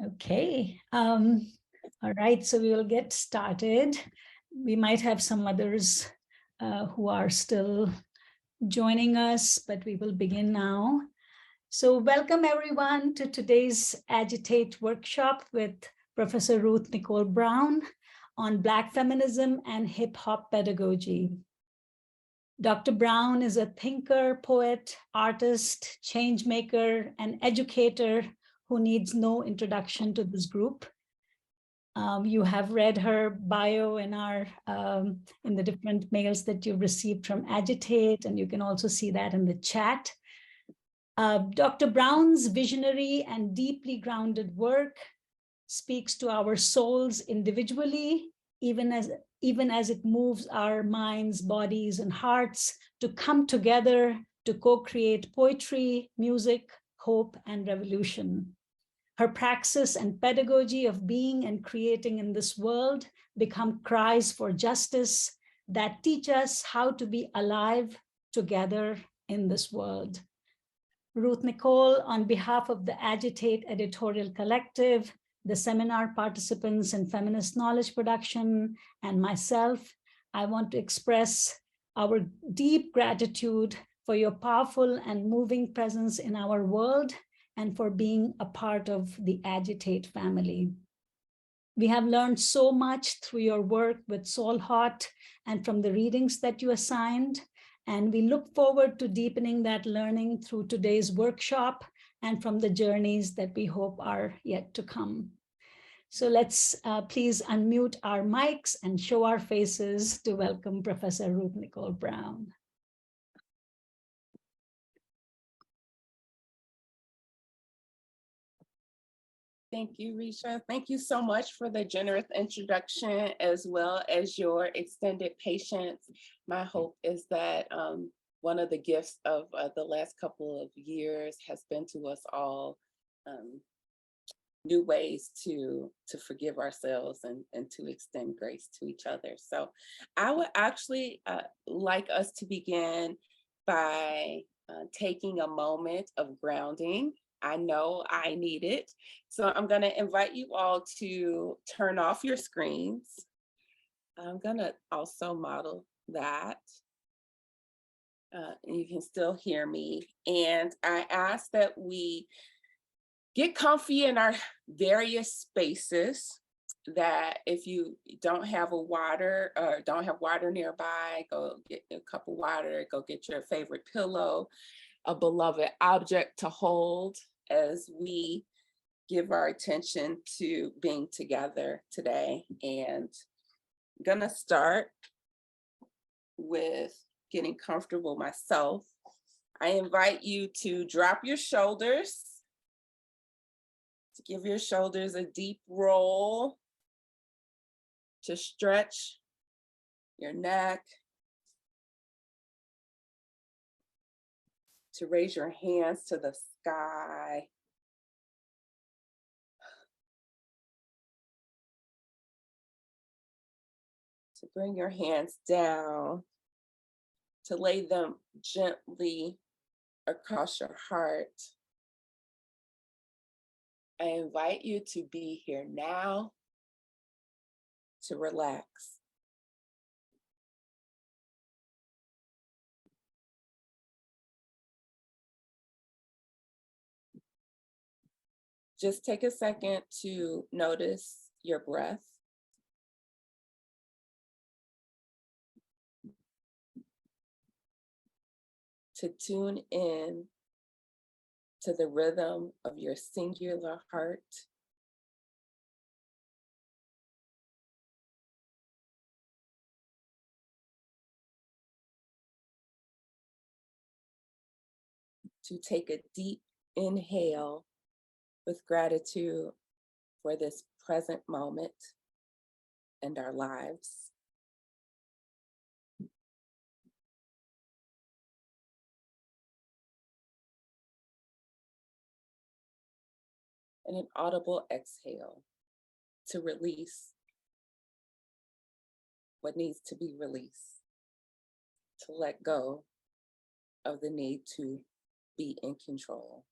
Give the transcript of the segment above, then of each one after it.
Okay. All right, so we will get started. We might have some others who are still joining us, but we will begin now. So welcome everyone to today's Agitate workshop with Professor Ruth Nicole Brown on Black feminism and hip hop pedagogy. Dr. Brown is a thinker, poet, artist, change maker, and educator who needs no introduction to this group. You have read her bio in the different mails that you've received from Agitate, and you can also see that in the chat. Dr. Brown's visionary and deeply grounded work speaks to our souls individually, even as it moves our minds, bodies, and hearts to come together to co-create poetry, music, hope, and revolution. Her praxis and pedagogy of being and creating in this world become cries for justice that teach us how to be alive together in this world. Ruth Nicole, on behalf of the Agitate Editorial Collective, the seminar participants in feminist knowledge production, and myself, I want to express our deep gratitude for your powerful and moving presence in our world and for being a part of the Agitate family. We have learned so much through your work with Soul Hot and from the readings that you assigned, and we look forward to deepening that learning through today's workshop and from the journeys that we hope are yet to come. So let's please unmute our mics and show our faces to welcome Professor Ruth Nicole Brown. Thank you, Risha. Thank you so much for the generous introduction as well as your extended patience. My hope is that one of the gifts of the last couple of years has been to us all new ways to forgive ourselves and to extend grace to each other. So I would actually like us to begin by taking a moment of grounding. I know I need it. So I'm going to invite you all to turn off your screens. I'm going to also model that. You can still hear me. And I ask that we get comfy in our various spaces, that if you don't have a water or don't have water nearby, go get a cup of water, go get your favorite pillow, a beloved object to hold as we give our attention to being together today. And I'm gonna start with getting comfortable myself. I invite you to drop your shoulders, to give your shoulders a deep roll, to stretch your neck, to raise your hands to the sky. To bring your hands down, to lay them gently across your heart. I invite you to be here now, to relax. Just take a second to notice your breath. To tune in to the rhythm of your singular heart. To take a deep inhale with gratitude for this present moment and our lives. And an audible exhale to release what needs to be released, to let go of the need to be in control.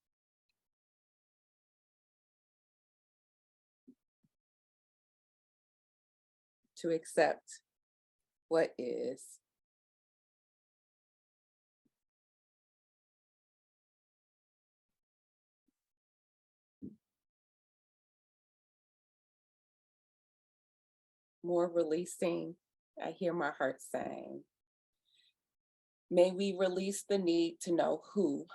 to accept what is. More releasing, I hear my heart saying. May we release the need to know who.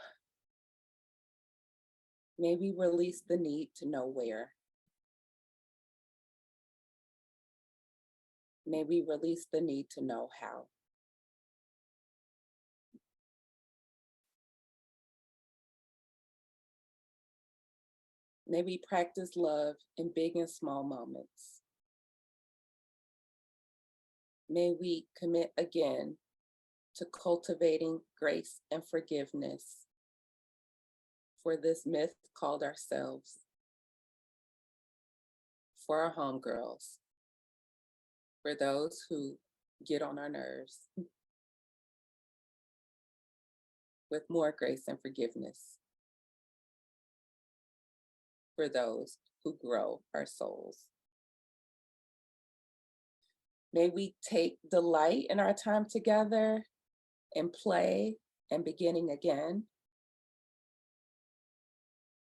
May we release the need to know where. May we release the need to know how. May we practice love in big and small moments. May we commit again to cultivating grace and forgiveness for this myth called ourselves, for our homegirls, for those who get on our nerves, with more grace and forgiveness for those who grow our souls. May we take delight in our time together and play and beginning again.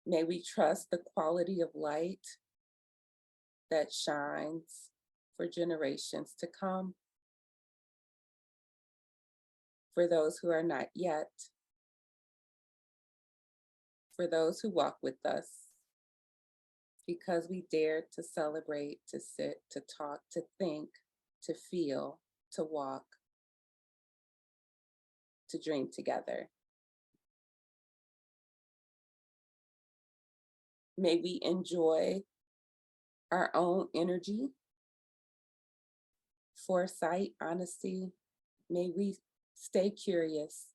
May we trust the quality of light that shines for generations to come. For those who are not yet, for those who walk with us, because we dared to celebrate, to sit, to talk, to think, to feel, to walk, to dream together. May we enjoy our own energy, foresight, honesty. May we stay curious.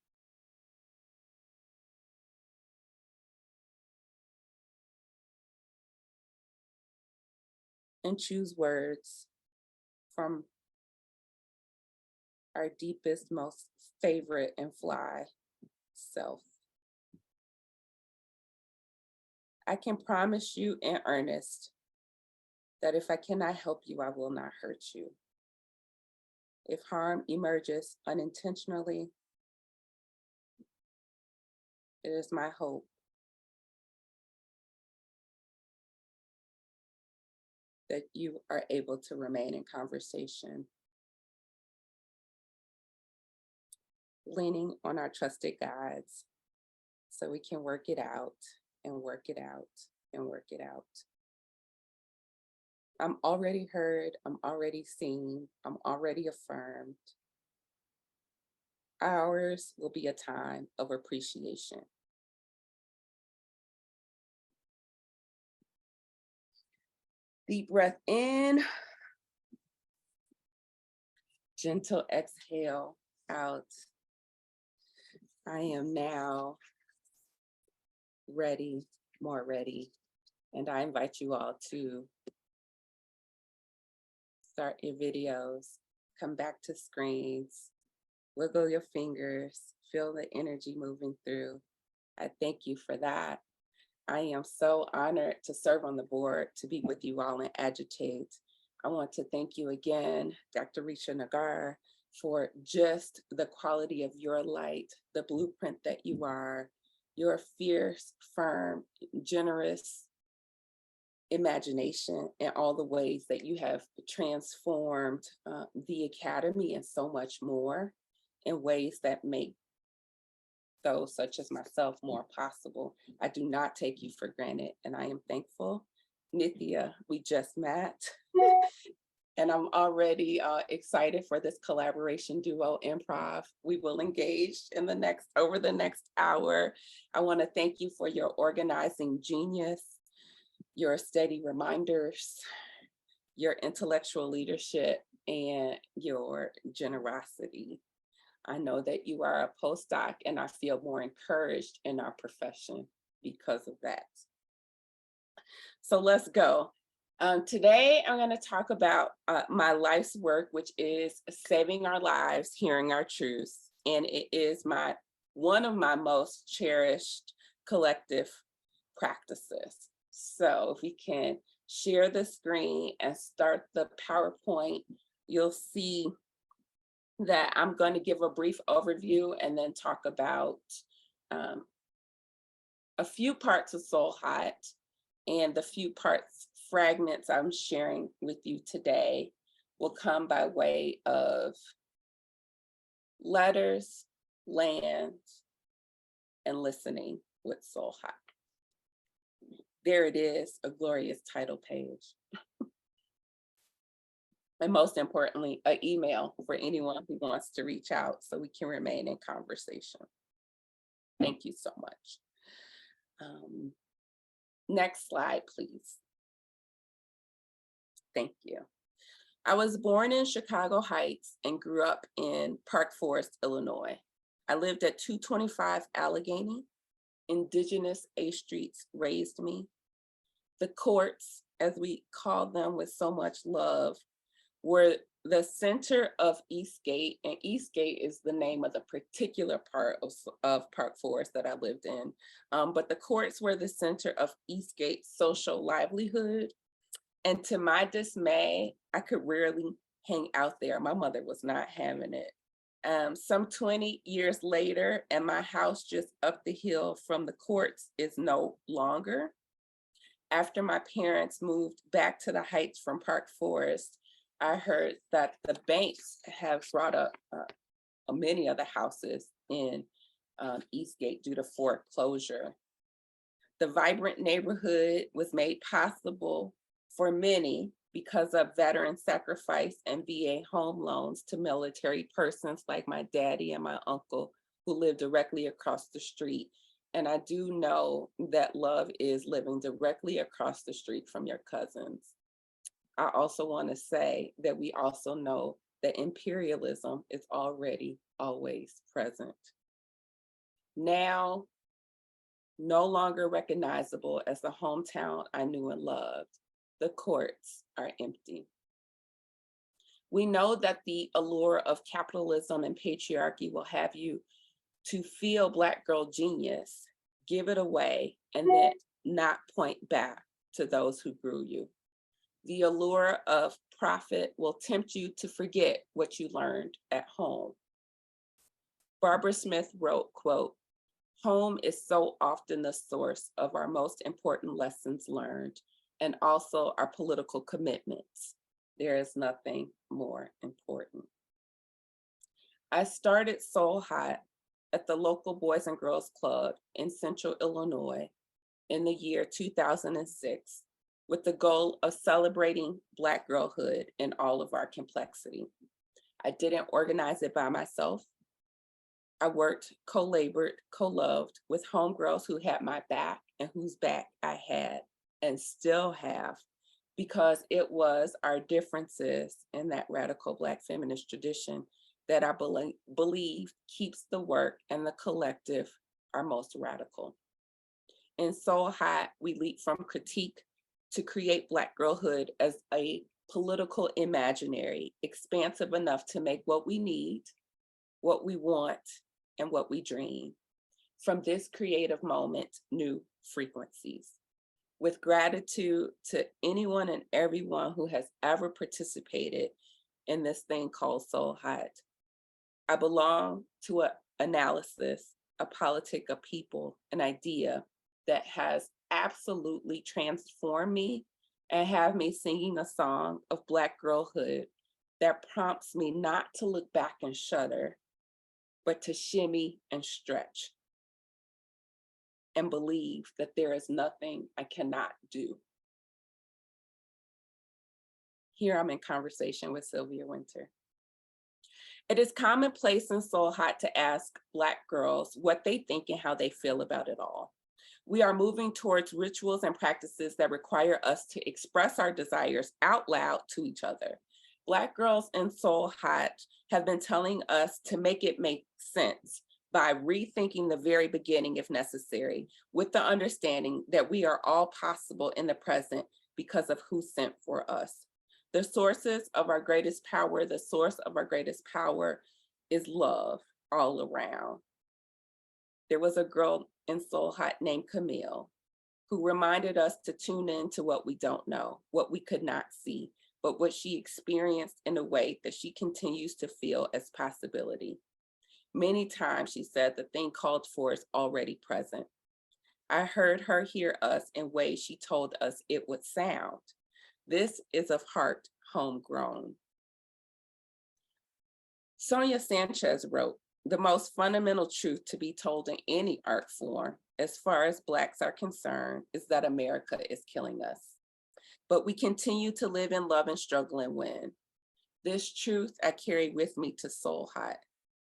And choose words from our deepest, most favorite and fly self. I can promise you in earnest that if I cannot help you, I will not hurt you. If harm emerges unintentionally, it is my hope that you are able to remain in conversation, leaning on our trusted guides so we can work it out and work it out and work it out. I'm already heard, I'm already seen, I'm already affirmed. Ours will be a time of appreciation. Deep breath in, gentle exhale out. I am now ready, more ready, and I invite you all to start your videos, come back to screens, wiggle your fingers, feel the energy moving through. I thank you for that. I am so honored to serve on the board, to be with you all and agitate. I want to thank you again, Dr. Risha Nagar, for just the quality of your light, the blueprint that you are, your fierce, firm, generous imagination, and all the ways that you have transformed the Academy and so much more in ways that make those such as myself more possible. I do not take you for granted, and I am thankful. Nithya, we just met, and I'm already excited for this collaboration duo improv. We will engage in over the next hour. I want to thank you for your organizing genius, your steady reminders, your intellectual leadership, and your generosity. I know that you are a postdoc, and I feel more encouraged in our profession because of that. So let's go. Today, I'm going to talk about my life's work, which is saving our lives, hearing our truths. And it is one of my most cherished collective practices. So if we can share the screen and start the PowerPoint you'll see that I'm going to give a brief overview and then talk about a few parts of Soul Hot, and the few parts fragments I'm sharing with you today will come by way of letters, land, and listening with Soul Hot. There it is, a glorious title page. And most importantly, an email for anyone who wants to reach out so we can remain in conversation. Thank you so much. Next slide, please. Thank you. I was born in Chicago Heights and grew up in Park Forest, Illinois. I lived at 225 Allegheny. Indigenous A Streets raised me. The courts, as we call them with so much love, were the center of Eastgate, and Eastgate is the name of the particular part of Park Forest that I lived in. But the courts were the center of Eastgate's social livelihood. And to my dismay, I could rarely hang out there. My mother was not having it. Some 20 years later, and my house just up the hill from the courts is no longer. After my parents moved back to the Heights from Park Forest, I heard that the banks have brought up many of the houses in Eastgate due to foreclosure. The vibrant neighborhood was made possible for many because of veteran sacrifice and VA home loans to military persons like my daddy and my uncle who lived directly across the street. And I do know that love is living directly across the street from your cousins. I also want to say that we also know that imperialism is already always present. Now, no longer recognizable as the hometown I knew and loved, the courts are empty. We know that the allure of capitalism and patriarchy will have you to feel Black girl genius, give it away, and then not point back to those who grew you. The allure of profit will tempt you to forget what you learned at home. Barbara Smith wrote, quote, "Home is so often the source of our most important lessons learned and also our political commitments. There is nothing more important." I started Soul Hot at the local Boys and Girls Club in Central Illinois in the year 2006 with the goal of celebrating Black girlhood in all of our complexity. I didn't organize it by myself. I worked, co-labored, co-loved with homegirls who had my back and whose back I had and still have, because it was our differences in that radical Black feminist tradition that I believe keeps the work and the collective our most radical. In Soul Hot, we leap from critique to create Black girlhood as a political imaginary, expansive enough to make what we need, what we want, and what we dream. From this creative moment, new frequencies. With gratitude to anyone and everyone who has ever participated in this thing called Soul Hot. I belong to an analysis, a politic, a people, an idea that has absolutely transformed me and have me singing a song of Black girlhood that prompts me not to look back and shudder, but to shimmy and stretch and believe that there is nothing I cannot do. Here I'm in conversation with Sylvia Winter. It is commonplace in Soul Hot to ask Black girls what they think and how they feel about it all. We are moving towards rituals and practices that require us to express our desires out loud to each other. Black girls in Soul Hot have been telling us to make it make sense by rethinking the very beginning if necessary, with the understanding that we are all possible in the present because of who sent for us. The sources of our greatest power, the source of our greatest power is love all around. There was a girl in Soul Hot named Camille who reminded us to tune in to what we don't know, what we could not see, but what she experienced in a way that she continues to feel as possibility. Many times she said the thing called for is already present. I heard her hear us in ways she told us it would sound. This is of heart homegrown. Sonia Sanchez wrote, the most fundamental truth to be told in any art form, as far as Blacks are concerned, is that America is killing us. But we continue to live in love and struggle and win. This truth I carry with me to Soul Hot.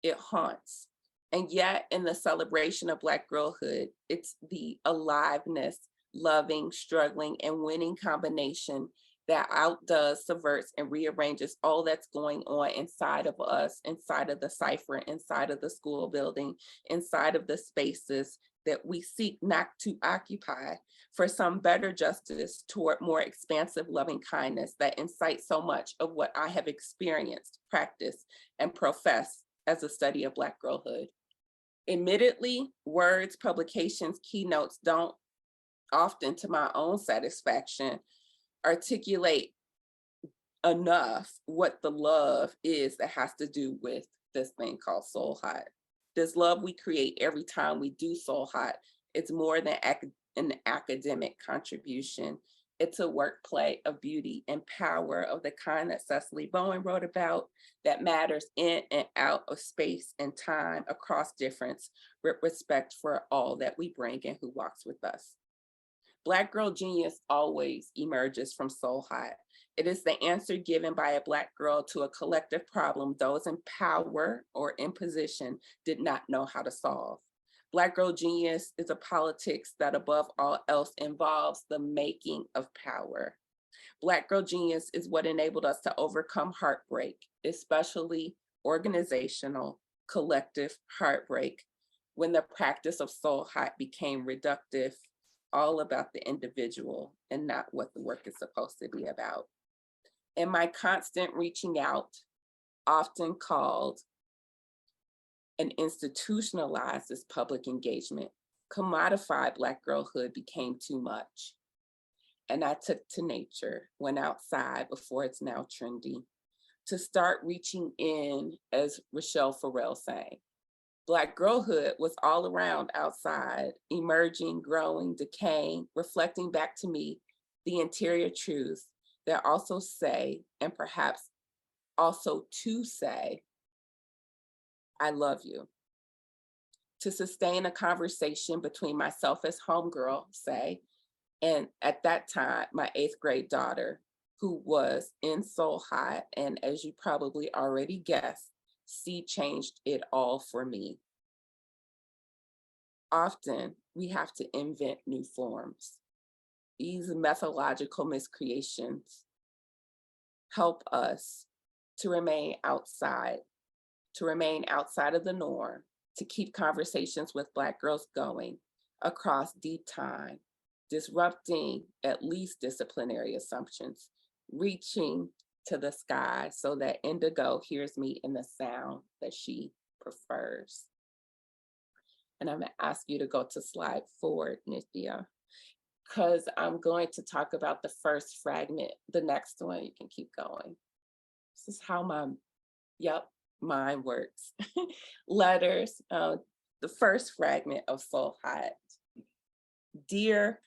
It haunts. And yet in the celebration of Black girlhood, it's the aliveness, loving, struggling, and winning combination that outdoes, subverts, and rearranges all that's going on inside of us, inside of the cipher, inside of the school building, inside of the spaces that we seek not to occupy, for some better justice toward more expansive loving kindness that incites so much of what I have experienced, practiced, and professed as a study of Black girlhood. Admittedly, words, publications, keynotes don't often, to my own satisfaction, articulate enough what the love is that has to do with this thing called Soul Hot. This love we create every time we do Soul Hot, it's more than an academic contribution. It's a work play of beauty and power of the kind that Cecily Bowen wrote about, that matters in and out of space and time, across difference, with respect for all that we bring and who walks with us. Black girl genius always emerges from Soul Hot. It is the answer given by a Black girl to a collective problem those in power or in position did not know how to solve. Black girl genius is a politics that above all else involves the making of power. Black girl genius is what enabled us to overcome heartbreak, especially organizational, collective heartbreak, when the practice of Soul Hot became reductive, all about the individual and not what the work is supposed to be about. In my constant reaching out, often called and institutionalized as public engagement, commodified Black girlhood became too much. And I took to nature, went outside before it's now trendy, to start reaching in, as Rochelle Farrell sang. Black girlhood was all around outside, emerging, growing, decaying, reflecting back to me the interior truths that also say, and perhaps also to say, I love you. To sustain a conversation between myself as homegirl, say, and at that time, my 8th grade daughter, who was in Soul Hot, and as you probably already guessed, she changed it all for me. Often, we have to invent new forms. These methodological miscreations help us to remain outside of the norm, to keep conversations with Black girls going across deep time, disrupting at least disciplinary assumptions, reaching to the sky so that Indigo hears me in the sound that she prefers. And I'm gonna ask you to go to slide 4, Nithya, because I'm going to talk about the first fragment. The next one, you can keep going. This is how my mind works. Letters, the first fragment of Soul Hot. Dear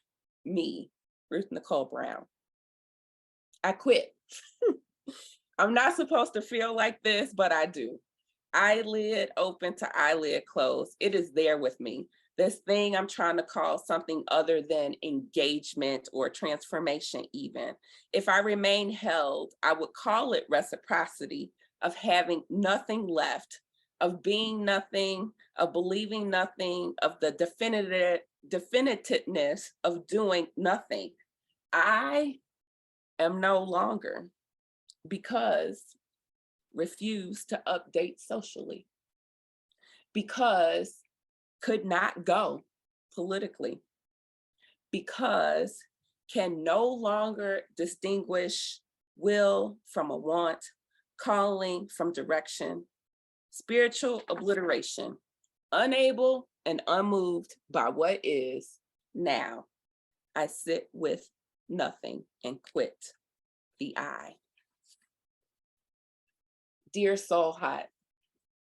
me, Ruth Nicole Brown. I quit. I'm not supposed to feel like this, but I do. Eyelid open to eyelid closed. It is there with me. This thing I'm trying to call something other than engagement or transformation even. If I remain held, I would call it reciprocity, of having nothing left, of being nothing, of believing nothing, of the definitiveness of doing nothing. I am no longer, because refuse to update socially, because could not go politically, because can no longer distinguish will from a want, calling from direction, spiritual obliteration, unable and unmoved by what is now. I sit with nothing and quit the I. Dear Soul Hot,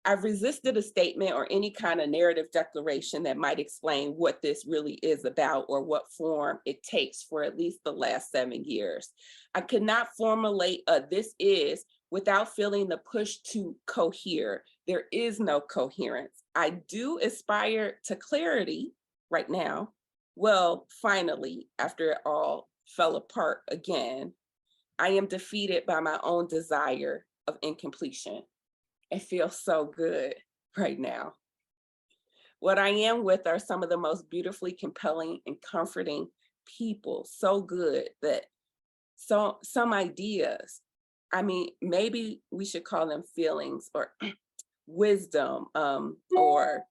I've resisted a statement or any kind of narrative declaration that might explain what this really is about or what form it takes for at least the last 7 years. I could not formulate a this is without feeling the push to cohere. There is no coherence. I do aspire to clarity right now. Well, finally, after it all fell apart again, I am defeated by my own desire of incompletion. It feels so good right now. What I am with are some of the most beautifully compelling and comforting people. So good that some ideas, I mean, maybe we should call them feelings or wisdom, or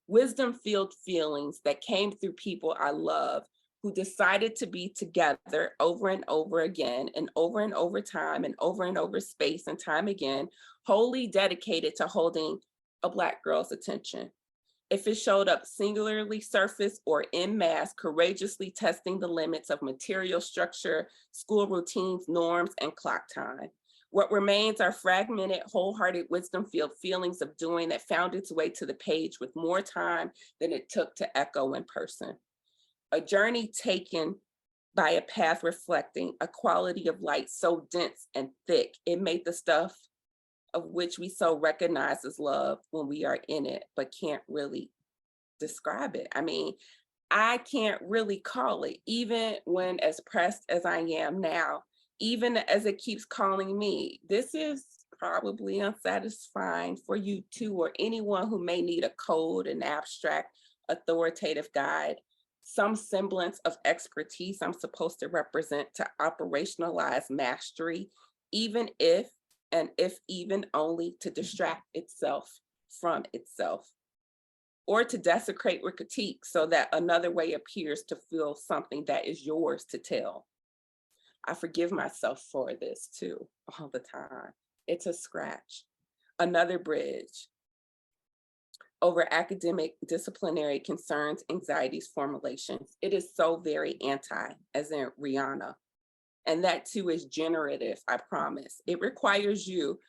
wisdom-filled feelings that came through people I love who decided to be together over and over again and over time and over space and time again, wholly dedicated to holding a Black girl's attention. If it showed up singularly surface or en masse, courageously testing the limits of material structure, school routines, norms, and clock time. What remains are fragmented, wholehearted, wisdom-filled feelings of doing that found its way to the page with more time than it took to echo in person. A journey taken by a path reflecting a quality of light so dense and thick, it made the stuff of which we so recognize as love when we are in it, but can't really describe it. I mean, I can't really call it, even when as pressed as I am now, even as it keeps calling me. This is probably unsatisfying for you too, or anyone who may need a code, an abstract, authoritative guide, some semblance of expertise I'm supposed to represent to operationalize mastery, even if, and if even only to distract itself from itself, or to desecrate with critique so that another way appears to feel something that is yours to tell. I forgive myself for this too, all the time. It's a scratch, another bridge over academic disciplinary concerns, anxieties, formulations. It is so very anti, as in Rihanna. And that too is generative, I promise. It requires you,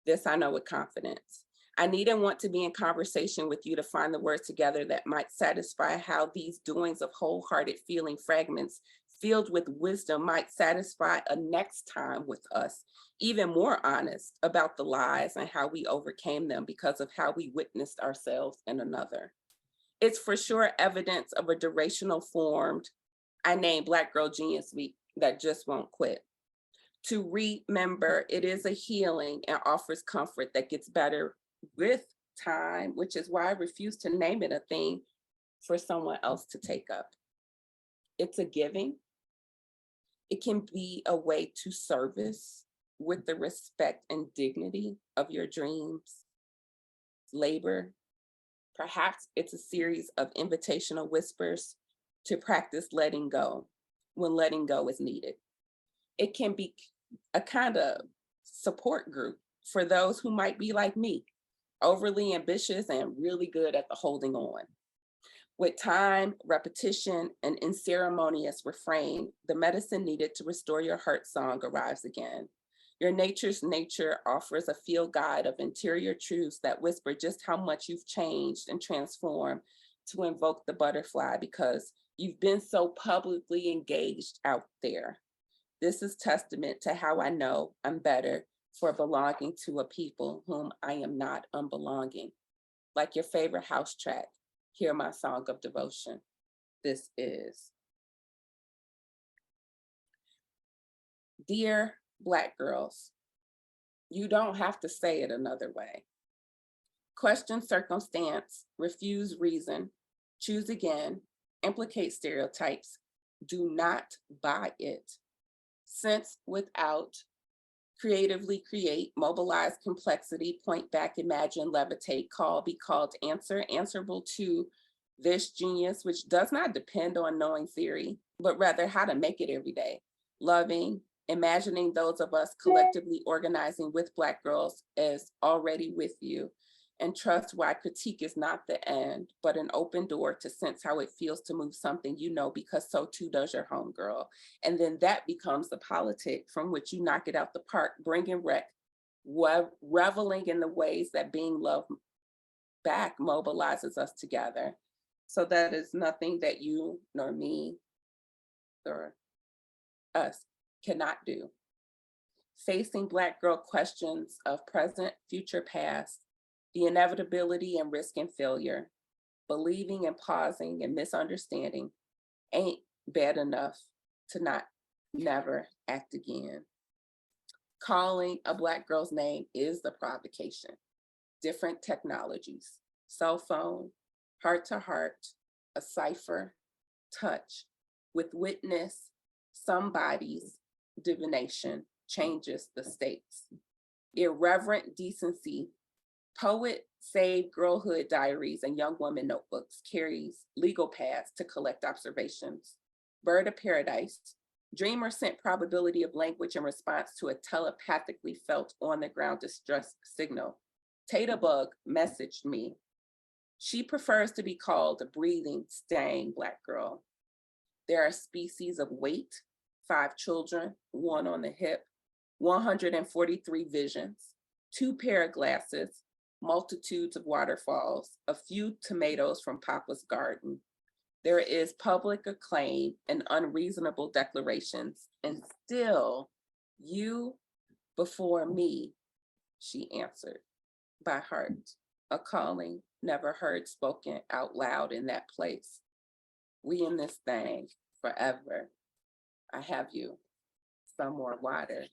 this I know with confidence. I need and want to be in conversation with you to find the words together that might satisfy how these doings of wholehearted feeling fragments filled with wisdom might satisfy a next time with us, even more honest about the lies and how we overcame them because of how we witnessed ourselves in another. It's for sure evidence of a durational formed, I named Black Girl Genius Week, that just won't quit. To remember, it is a healing and offers comfort that gets better with time, which is why I refuse to name it a thing for someone else to take up. It's a giving. It can be a way to service with the respect and dignity of your dreams, labor. Perhaps it's a series of invitational whispers to practice letting go when letting go is needed. It can be a kind of support group for those who might be like me, overly ambitious and really good at the holding on. With time, repetition, and unceremonious refrain, the medicine needed to restore your heart song arrives again. Your nature's nature offers a field guide of interior truths that whisper just how much you've changed and transformed to invoke the butterfly because you've been so publicly engaged out there. This is testament to how I know I'm better for belonging to a people whom I am not unbelonging. Like your favorite house track, hear my song of devotion. This is. Dear Black girls, you don't have to say it another way. Question circumstance, refuse reason, choose again, implicate stereotypes, do not buy it. Sense without, creatively create, mobilize complexity, point back, imagine, levitate, call, be called, answer, answerable to this genius, which does not depend on knowing theory, but rather how to make it every day. Loving, imagining those of us collectively organizing with Black girls as already with you, and trust why critique is not the end, but an open door to sense how it feels to move something you know, because so too does your homegirl. And then that becomes the politic from which you knock it out the park, bring in wreck, reveling in the ways that being loved back mobilizes us together. So that is nothing that you nor me or us cannot do. Facing Black girl questions of present, future, past, the inevitability and risk and failure, believing and pausing and misunderstanding ain't bad enough to not never act again. Calling a Black girl's name is the provocation. Different technologies, cell phone, heart to heart, a cipher, touch, with witness, somebody's divination changes the stakes. Irreverent decency, poet saved girlhood diaries and young woman notebooks, carries legal paths to collect observations. Bird of paradise, dreamer sent probability of language in response to a telepathically felt on the ground distress signal. Tatabug messaged me. She prefers to be called a breathing, staying Black girl. There are species of weight, 5 children, 1 on the hip, 143 visions, 2 pair of glasses, multitudes of waterfalls, a few tomatoes from Papa's garden. There is public acclaim and unreasonable declarations, and still you before me, she answered, by heart, a calling never heard spoken out loud in that place. We in this thing forever. I have you. Some more water,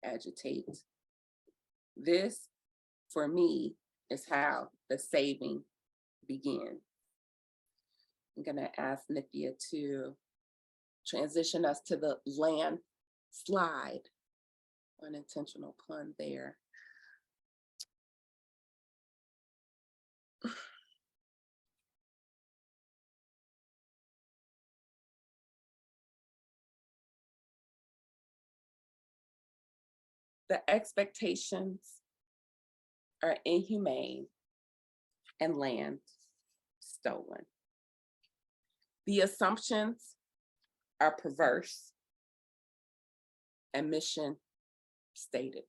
agitate. This, for me, is how the saving begins. I'm gonna ask Nithya to transition us to the landslide. Unintentional pun there. The expectations are inhumane and land stolen. The assumptions are perverse and mission stated.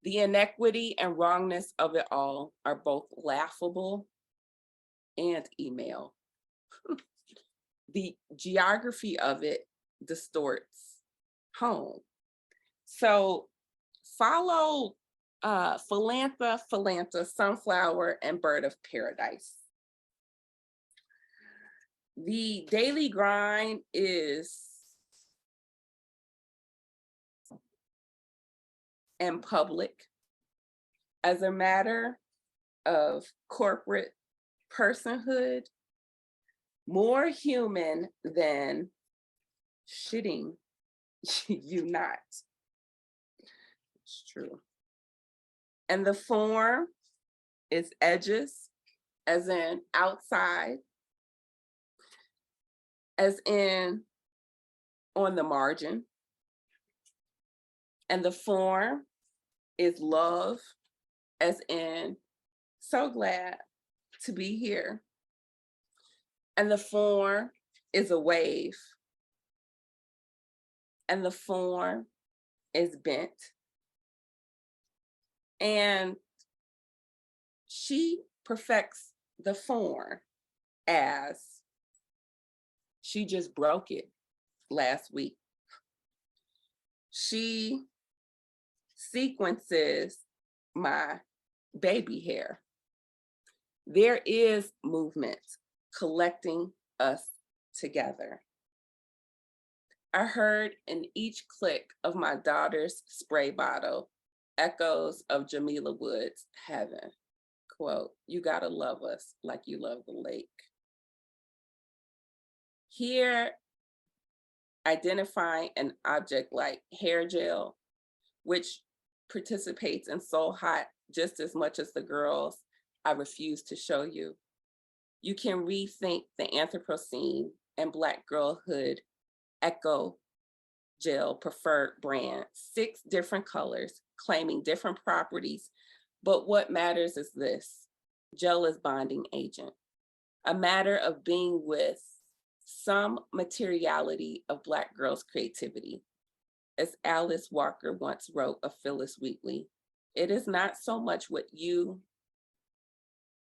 The inequity and wrongness of it all are both laughable and email. The geography of it distorts home. So follow Philantha, Sunflower, and Bird of Paradise. The daily grind is in public as a matter of corporate personhood, more human than shitting you not. It's true. And the form is edges, as in outside, as in on the margin. And the form is love, as in so glad to be here. And the form is a wave. And the form is bent. And she perfects the form as she just broke it last week. She sequences my baby hair. There is movement collecting us together. I heard in each click of my daughter's spray bottle echoes of Jamila Woods' Heaven. Quote, you gotta love us like you love the lake. Here, identifying an object like hair gel, which participates in Soul Hot just as much as the girls I refuse to show you. You can rethink the Anthropocene and Black girlhood Echo Gel preferred brand, 6 different colors, claiming different properties, but what matters is this: gel is bonding agent, a matter of being with some materiality of Black girls' creativity, as Alice Walker once wrote of Phyllis Wheatley, it is not so much what you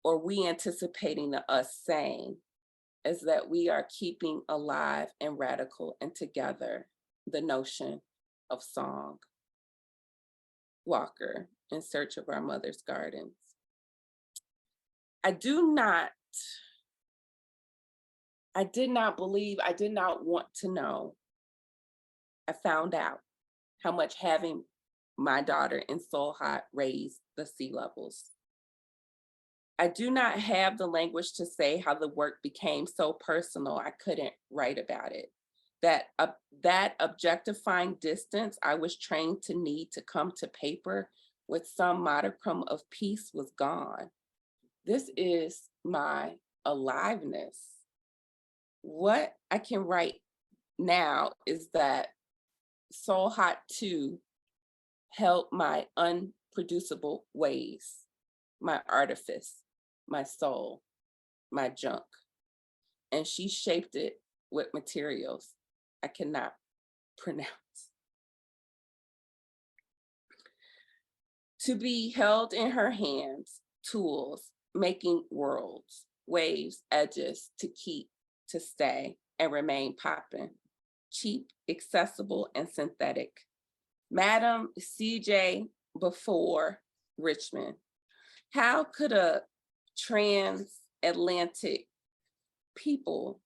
or we anticipating us saying, as that we are keeping alive and radical and together the notion of song. Walker, In Search of Our Mother's Gardens. I did not believe, I did not want to know. I found out how much having my daughter in Soul Hot raised the sea levels. I do not have the language to say how the work became so personal I couldn't write about it. That objectifying distance I was trained to need to come to paper with some modicum of peace was gone. This is my aliveness. What I can write now is that Soul Hot 2 held my unproducible ways, my artifice, my soul, my junk, and she shaped it with materials I cannot pronounce. To be held in her hands, tools, making worlds, waves, edges to keep, to stay, and remain popping, cheap, accessible, and synthetic. Madam CJ before Richmond. How could a transatlantic people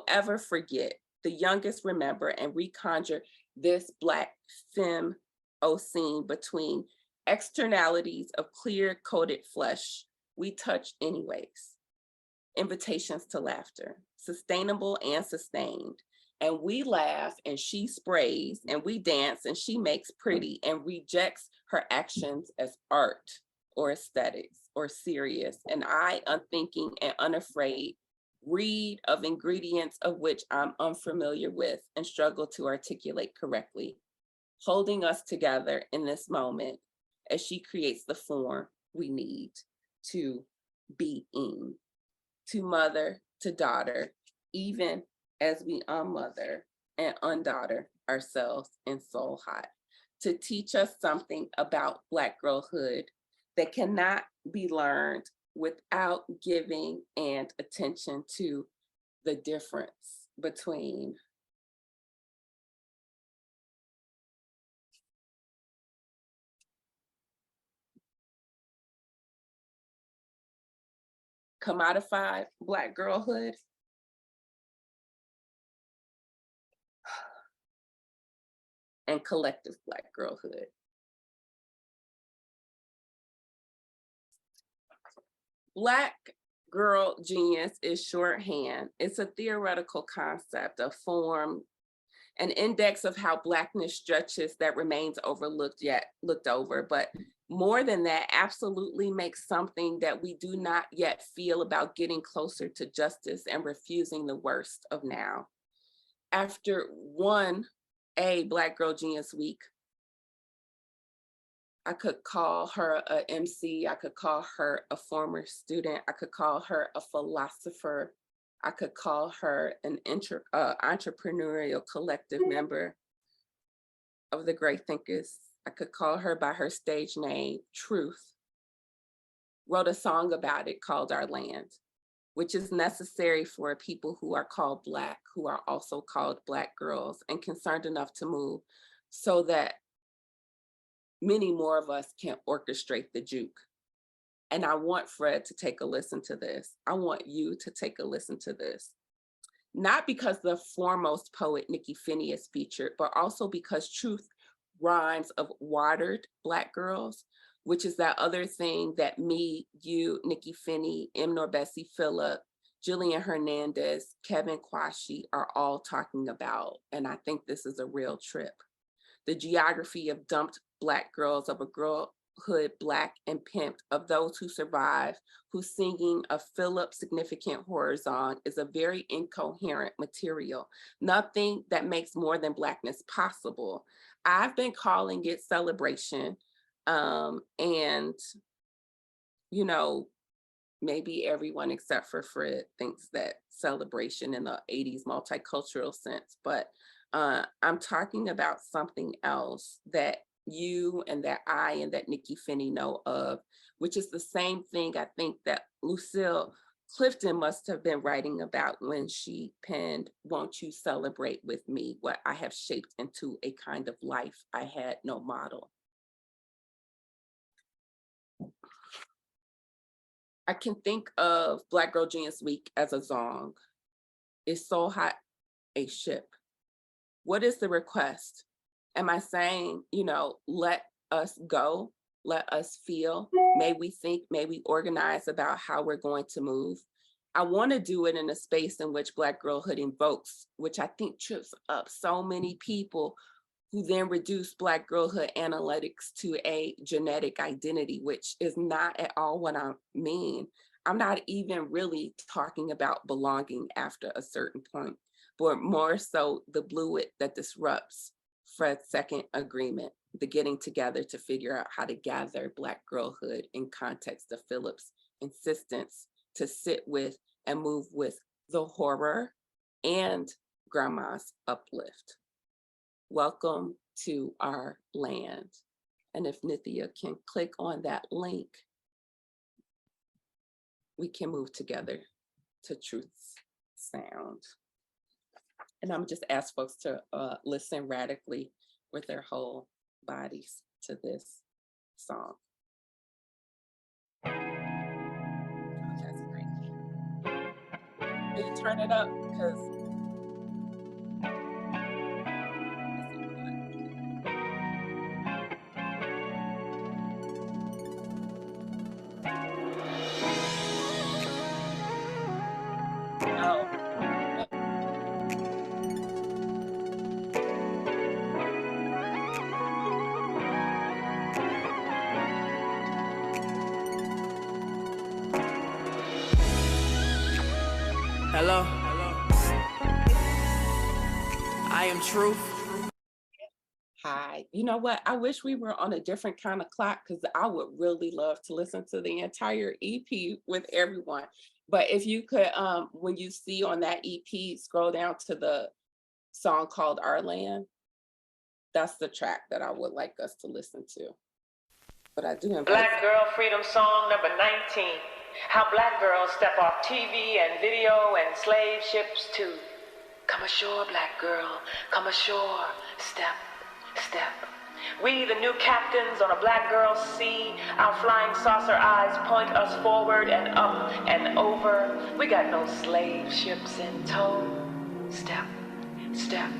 ever forget, the youngest remember, and reconjure this Black femme scene between externalities of clear-coated flesh we touch anyways, invitations to laughter, sustainable and sustained, and we laugh and she sprays, and we dance and she makes pretty and rejects her actions as art or aesthetics or serious, and I, unthinking and unafraid, read of ingredients of which I'm unfamiliar with and struggle to articulate correctly, holding us together in this moment as she creates the form we need to be in, to mother, to daughter, even as we unmother and undaughter ourselves in Soul Hot, to teach us something about Black girlhood that cannot be learned without giving and attention to the difference between commodified Black girlhood and collective Black girlhood. Black girl genius is shorthand. It's a theoretical concept, a form, an index of how Blackness stretches that remains overlooked yet looked over, but more than that, absolutely makes something that we do not yet feel about getting closer to justice and refusing the worst of now. After a Black Girl Genius Week, I could call her a MC, I could call her a former student, I could call her a philosopher, I could call her an entrepreneurial collective member of the Great Thinkers. I could call her by her stage name, Truth. Wrote a song about it called Our Land, which is necessary for people who are called Black, who are also called Black girls, and concerned enough to move so that many more of us can orchestrate the juke. And I want Fred to take a listen to this. I want you to take a listen to this. Not because the foremost poet, Nikki Finney, is featured, but also because Truth rhymes of watered Black girls, which is that other thing that me, you, Nikki Finney, M. Norbesi Phillip, Jillian Hernandez, Kevin Kwashi are all talking about. And I think this is a real trip. The geography of dumped Black girls, of a girlhood Black and pimped, of those who survive, whose singing of Philip significant horror song is a very incoherent material, nothing that makes more than Blackness possible. I've been calling it celebration, and, you know, maybe everyone except for Fred thinks that celebration in the 80s multicultural sense, but I'm talking about something else that you and that I and that Nikki Finney know of, which is the same thing I think that Lucille Clifton must have been writing about when she penned "Won't You Celebrate With Me, What I Have Shaped Into a Kind of Life I Had No Model." I can think of Black Girl Genius Week as a song. It's so hot a ship. What is the request? Am I saying, let us go, let us feel, may we think, may we organize about how we're going to move? I want to do it in a space in which Black girlhood invokes, which I think trips up so many people who then reduce Black girlhood analytics to a genetic identity, which is not at all what I mean. I'm not even really talking about belonging after a certain point, but more so the bluid that disrupts Fred's second agreement, the getting together to figure out how to gather Black girlhood in context of Philip's insistence to sit with and move with the horror and grandma's uplift. Welcome to our land. And if Nithya can click on that link, we can move together to truth's sound. And I'm just ask folks to listen radically with their whole bodies to this song. Oh, that's great. Can you turn it up? Because Hello. I am Truth. Hi. You know what? I wish we were on a different kind of clock because I would really love to listen to the entire EP with everyone. But if you could, when you see on that EP, scroll down to the song called Our Land. That's the track that I would like us to listen to. But I do invite Black Girl Freedom Song number 19. How black girls step off TV and video and slave ships to come ashore, black girl, come ashore, step, step. We, the new captains on a black girl's sea, our flying saucer eyes point us forward and up and over. We got no slave ships in tow. Step, step.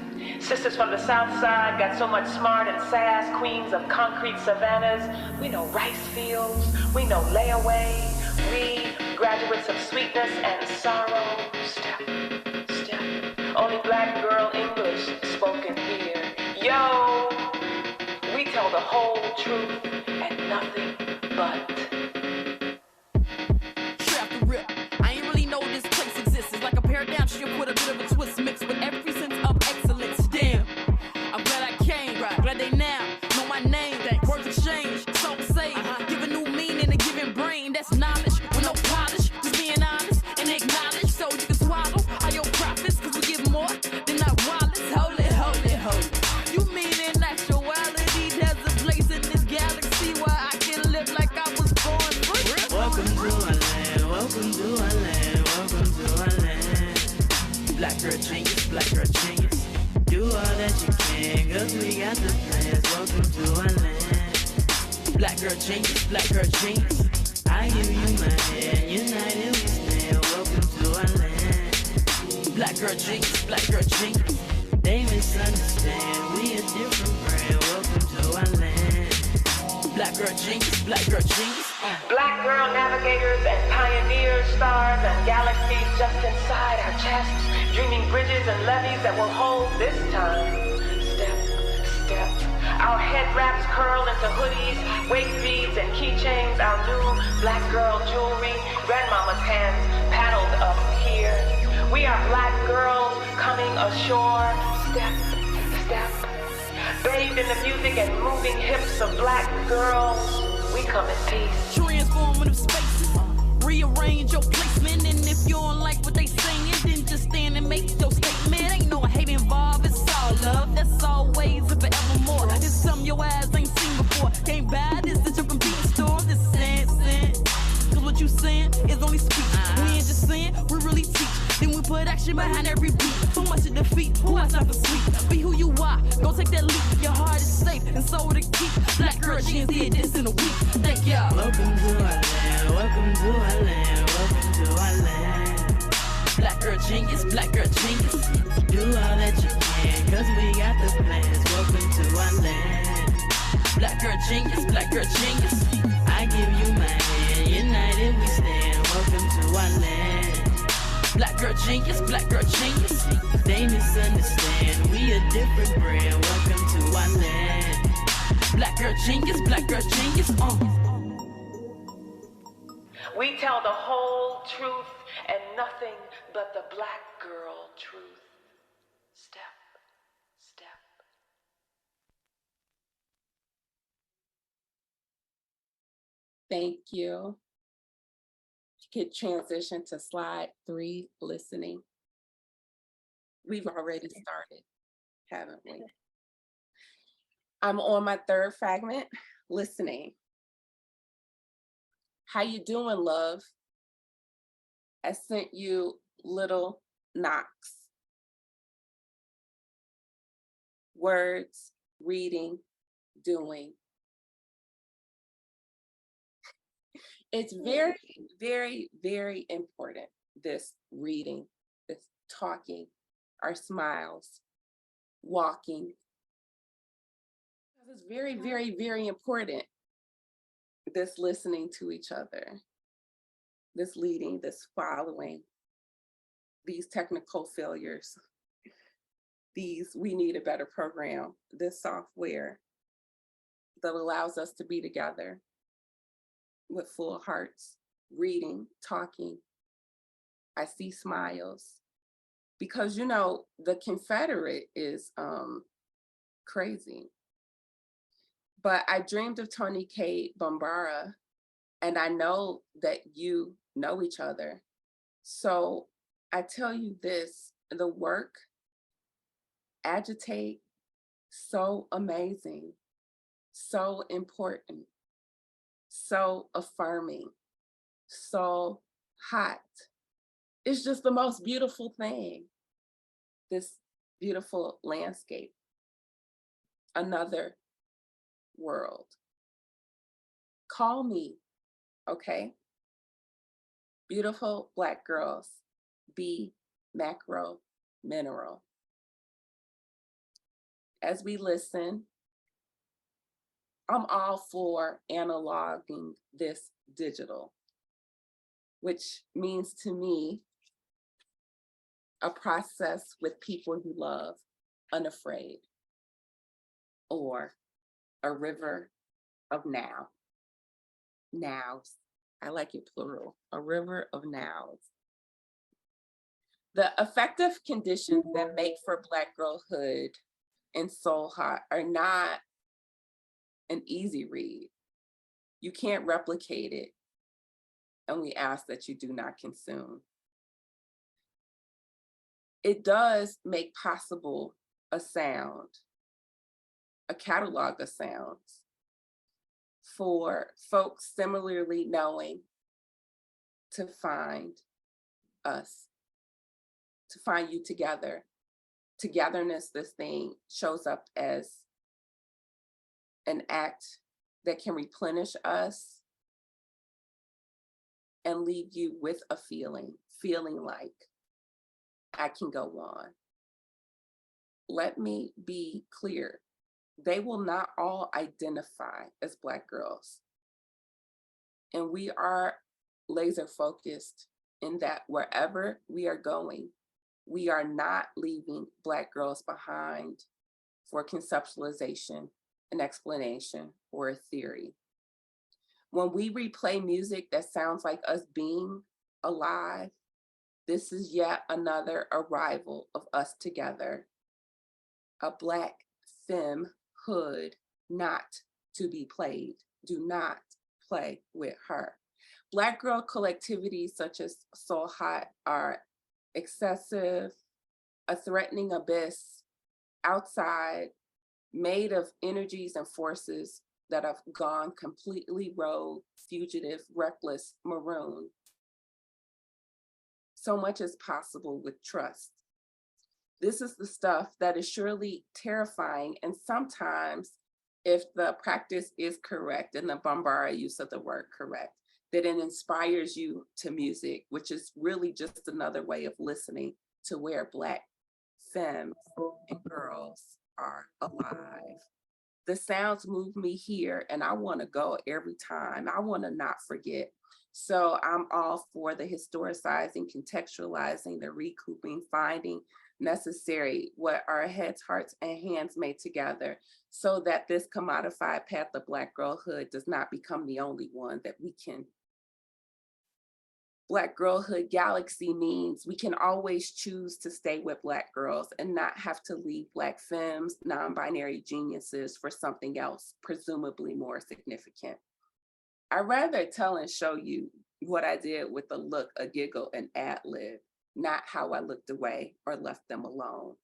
Sisters from the south side got so much smart and sass, queens of concrete savannas. We know rice fields, we know layaway. We, graduates of sweetness and sorrow. Step, step. Only black girl English spoken here. Yo, we tell the whole truth and nothing but. Straight off the rip. I ain't really know this place exists. It's like a paradigm shift with a bit of a twist mixed with every sense of excellence. Damn, I'm glad I came. Glad they now know my name. Words exchange, so say, give a new meaning to giving brain. That's knowledge with no polish. Just being honest and acknowledge so you can swallow all your profits. Cause we give more than not wallets. Hold it, hold it, hold it. You mean in actuality there's a place in this galaxy where I can live like I was born free? Welcome to our land, welcome to our land, welcome to our land. Black girl genius, black girl genius. Do all that you can, cause we got the plans. Welcome to our land. Black girl genius, black girl genius. I give you my hand, united we stand. Welcome to our land. Black girl genius, black girl genius. They misunderstand, we a different brand. Welcome to our land. Black girl genius, black girl genius. Black girl navigators and pioneers, stars and galaxies just inside our chests, dreaming bridges and levees that will hold this time. Step, step. Our head wraps curl into hoodies, waist beads and keychains, our new black girl jewelry, grandmama's hands paddled up here. We are black girls coming ashore, step, step. Bathed in the music and moving hips of black girls, we come in peace. Transformative spaces. rearrange your placement. And if you don't like what they saying, then just stand and make your statement. Ain't no hate involved, it's all love. That's always and forevermore. It's something your ass ain't seen before. Can't buy this at your convenience store. This is cause what you saying is only speech. We ain't just saying, we really teach. Then we put action behind every beat. So much to defeat, who has time for sleep? Be who you are, go take that leap. Your heart is safe, and so to keep. Black girl jeans did this in a week. Thank y'all. Welcome to our land, welcome to our land, welcome to our land. Black girl genius, black girl genius. Do all that you can, cause we got the plans. Welcome to our land. Black girl genius, black girl genius. I give you my hand, united we stand. Welcome to our land. Black girl genius, black girl genius. They misunderstand, we a different brand. Welcome to our land. Black girl genius, black girl genius. We tell the whole truth and nothing but the black girl truth. Step, step. Thank you. You could transition to slide 3, listening. We've already started, haven't we? I'm on my 3rd fragment, listening. How you doing, love? I sent you little knocks. Words, reading, doing. It's very, very, very important, this reading, this talking, our smiles, walking. It's very, very, very important, this listening to each other, this leading, this following, these technical failures, these we need a better program, this software that allows us to be together with full hearts, reading, talking. I see smiles because, you know, the Confederate is crazy. But I dreamed of Tony K. Bombara, and I know that you know each other. So I tell you this, the work, agitate, so amazing, so important, so affirming, so hot. It's just the most beautiful thing, this beautiful landscape, another world. Call me, okay? Beautiful Black girls, be macro mineral. As we listen, I'm all for analoging this digital, which means to me a process with people you love, unafraid, or a river of now. Nows. I like it plural, a river of nows. The effective conditions that make for Black girlhood and soul hot are not an easy read. You can't replicate it, and we ask that you do not consume. It does make possible a sound, a catalog of sounds for folks similarly knowing to find us, to find you together. Togetherness, this thing shows up as an act that can replenish us and leave you with a feeling like I can go on. Let me be clear. They will not all identify as Black girls. And we are laser focused in that wherever we are going, we are not leaving Black girls behind for conceptualization, an explanation, or a theory. When we replay music that sounds like us being alive, this is yet another arrival of us together. A Black femhood not to be played. Do not play with her. Black girl collectivities such as Soul Hot are excessive, a threatening abyss outside, made of energies and forces that have gone completely rogue, fugitive, reckless, maroon. So much is possible with trust. This is the stuff that is surely terrifying, and sometimes, if the practice is correct and the Bambara use of the word correct, that it inspires you to music, which is really just another way of listening to where Black femmes and girls are alive. The sounds move me here, and I want to go every time. I want to not forget. So I'm all for the historicizing, contextualizing, the recouping, finding necessary what our heads, hearts, and hands made together so that this commodified path of Black girlhood does not become the only one that we can. Black girlhood galaxy means we can always choose to stay with Black girls and not have to leave Black femmes, non-binary geniuses for something else, presumably more significant. I'd rather tell and show you what I did with a look, a giggle, and ad-lib, not how I looked away or left them alone.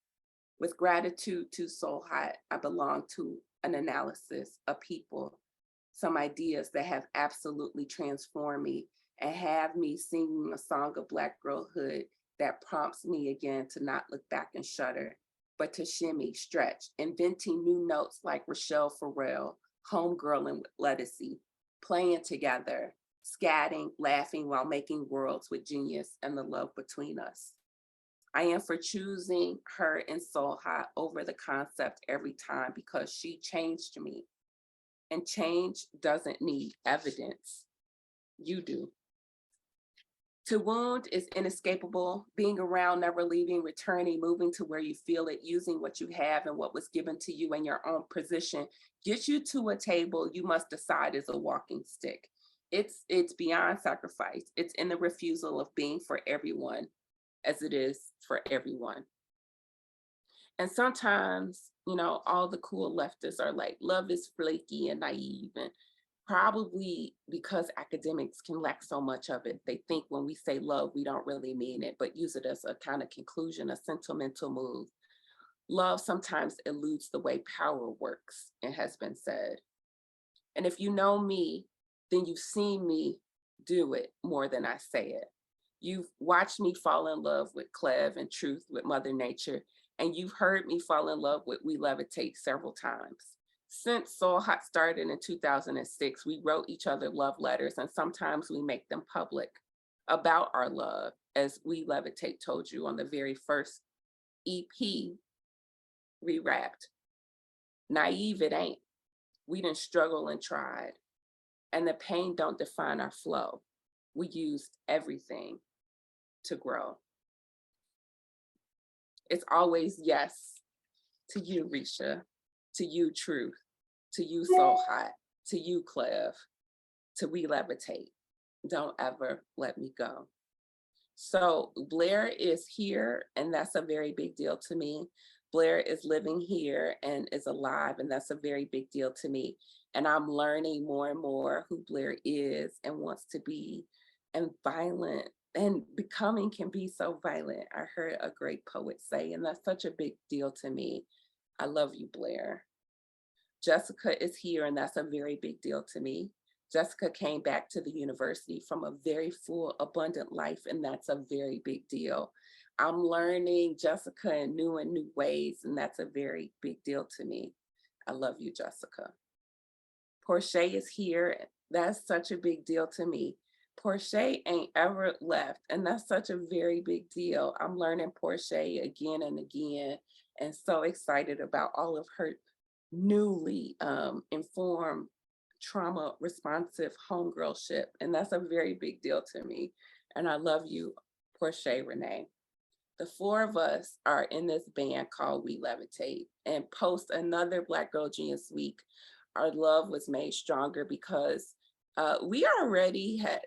With gratitude to Soul Hot, I belong to an analysis, a people, some ideas that have absolutely transformed me and have me singing a song of Black girlhood that prompts me again to not look back and shudder, but to shimmy, stretch, inventing new notes like Rochelle Farrell, homegirling with Lettucey, playing together, scatting, laughing while making worlds with genius and the love between us. I am for choosing her in Soul Hot over the concept every time because she changed me. And change doesn't need evidence. You do. To wound is inescapable, being around, never leaving, returning, moving to where you feel it, using what you have and what was given to you in your own position, gets you to a table you must decide is a walking stick. It's beyond sacrifice. It's in the refusal of being for everyone as it is for everyone. And sometimes, all the cool leftists are like, love is flaky and naive, and probably because academics can lack so much of it, they think when we say love, we don't really mean it, but use it as a kind of conclusion, a sentimental move. Love sometimes eludes the way power works, it has been said. And if you know me, then you've seen me do it more than I say it. You've watched me fall in love with Clev and Truth, with Mother Nature, and you've heard me fall in love with We Levitate several times. Since Soul Hot started in 2006, we wrote each other love letters, and sometimes we make them public about our love, as We Levitate told you on the very first EP Rewrapped. Naive it ain't. We done struggled and tried, and the pain don't define our flow. We used everything to grow. It's always yes to you, Risha, to you, Truth, to you, Soul Hot, to you, Clev, to We Levitate. Don't ever let me go. So Blair is here, and that's a very big deal to me. Blair is living here and is alive, and that's a very big deal to me. And I'm learning more and more who Blair is and wants to be, and violent and becoming can be so violent. I heard a great poet say, and that's such a big deal to me. I love you, Blair. Jessica is here, and that's a very big deal to me. Jessica came back to the university from a very full, abundant life, and that's a very big deal. I'm learning Jessica in new ways, and that's a very big deal to me. I love you, Jessica. Portia is here. That's such a big deal to me. Portia ain't ever left, and that's such a very big deal. I'm learning Portia again and again, and so excited about all of her newly informed, trauma responsive homegirlship, and that's a very big deal to me. And I love you, Portia Renee. The four of us are in this band called We Levitate, and post another Black Girl Genius Week, our love was made stronger because we already had